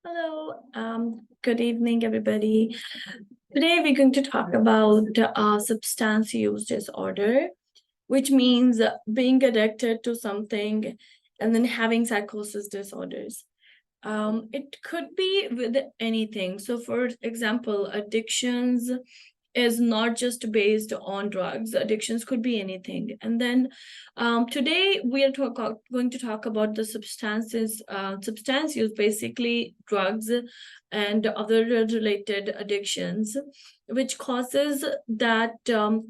Hello, good evening, everybody. Today we're going to talk about substance use disorder, which means being addicted to something and then having psychosis disorders. It could be with anything. So, for example, addictions is not just based on drugs. Addictions could be anything. And then today we are going to talk about the substance use, basically drugs and other related addictions, which causes that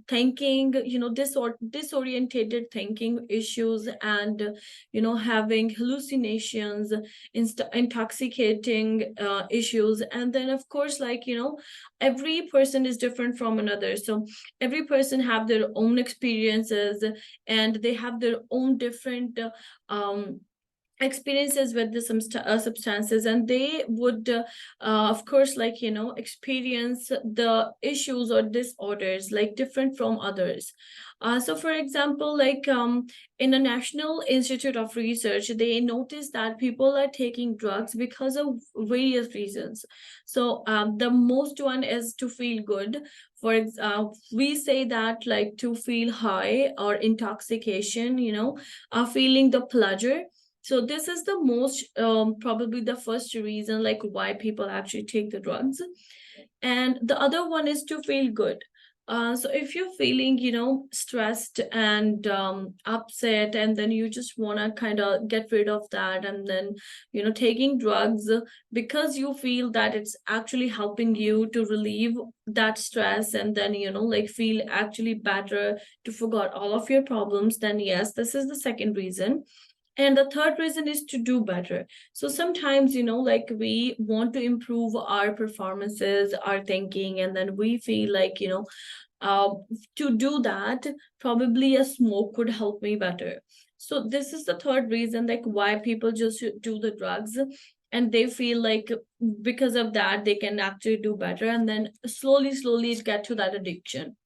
thinking, disorientated thinking issues, and having hallucinations, intoxicating issues. And then, of course, every person is different from another, so every person have their own experiences, and they have their own different experiences with the substances, and they would of course experience the issues or disorders like different from others. So for example, in a National Institute of Research, they noticed that people are taking drugs because of various reasons. So the most one is to feel good. We say that like to feel high or intoxication, feeling the pleasure. So this is the most probably the first reason like why people actually take the drugs. And the other one is to feel good. So if you're feeling, stressed and upset, and then you just want to kind of get rid of that, and then, taking drugs because you feel that it's actually helping you to relieve that stress, and then, like feel actually better to forget all of your problems, then yes, this is the second reason. And the third reason is to do better. So sometimes, like we want to improve our performances, our thinking, and then we feel like, uh, to do that, probably a smoke could help me better. So this is the third reason, like why people just do the drugs. And they feel like because of that, they can actually do better. And then slowly, it get to that addiction.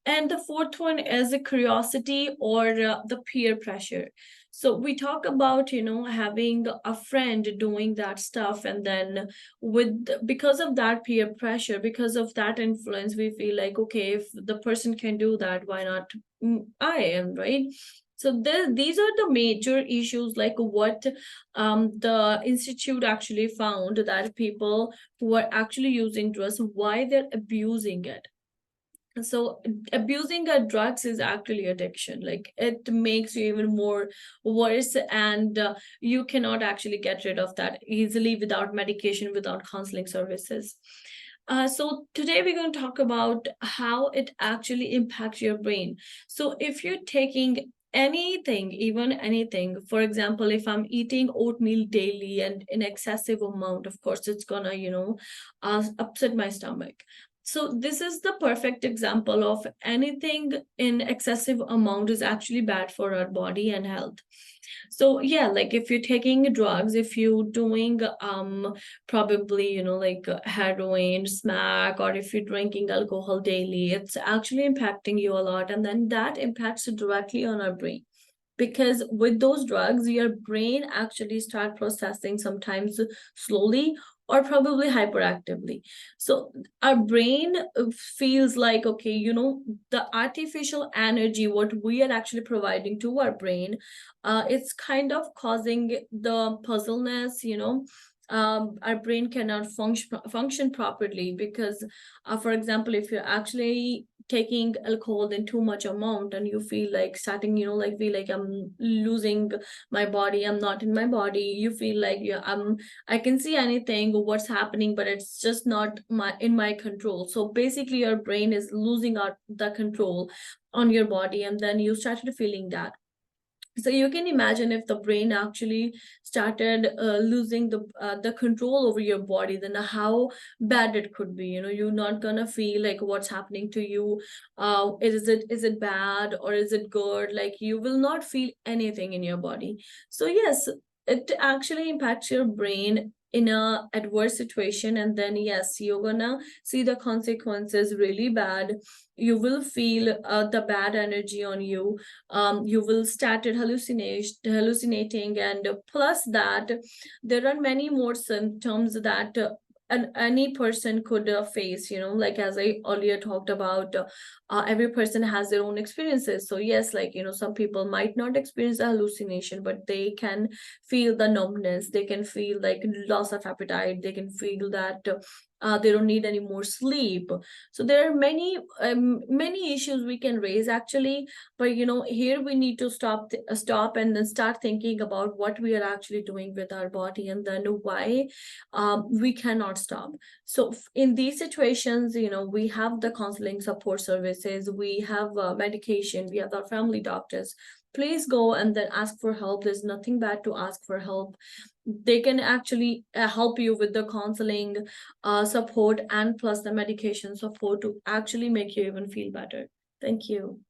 And the fourth one is the curiosity or the peer pressure. So we talk about, having a friend doing that stuff, and then because of that peer pressure, because of that influence, we feel like, okay, if the person can do that, why not I am, right? So these are the major issues, like what the institute actually found, that people who are actually using drugs, why they're abusing it. So abusing drugs is actually addiction. Like it makes you even more worse, and you cannot actually get rid of that easily without medication, without counseling services. So today we're going to talk about how it actually impacts your brain. So if you're taking anything, even anything, for example, if I'm eating oatmeal daily and in excessive amount, of course it's gonna, upset my stomach. So this is the perfect example of anything in excessive amount is actually bad for our body and health. So yeah, like if you're taking drugs, if you're doing probably, heroin, smack, or if you're drinking alcohol daily, it's actually impacting you a lot, and then that impacts directly on our brain. Because with those drugs, your brain actually start processing sometimes slowly or probably hyperactively. So our brain feels like, okay, the artificial energy what we are actually providing to our brain, it's kind of causing the puzzleness. Our brain cannot function properly because, for example, if you're actually taking alcohol in too much amount, and you feel like starting, like feel like I'm losing my body, I'm not in my body, you feel like, yeah, I can see anything what's happening, but it's just not in my control. So basically your brain is losing out the control on your body, and then you started feeling that. So you can imagine if the brain actually started losing the control over your body, then how bad it could be. You're not gonna feel like what's happening to you. Is it bad or is it good? Like you will not feel anything in your body. So yes, it actually impacts your brain in a adverse situation, and then yes, you're gonna see the consequences really bad. You will feel the bad energy on you. You will started hallucinating, and plus that there are many more symptoms that any person could face, like as I earlier talked about. Every person has their own experiences. So yes, like, some people might not experience a hallucination, but they can feel the numbness, they can feel like loss of appetite, they can feel that they don't need any more sleep. So there are many issues we can raise actually. But here we need to stop and then start thinking about what we are actually doing with our body, and then why we cannot stop. So in these situations, we have the counseling support services, we have medication, we have our family doctors. Please go and then ask for help. There's nothing bad to ask for help. They can actually help you with the counseling support, and plus the medication support to actually make you even feel better. Thank you.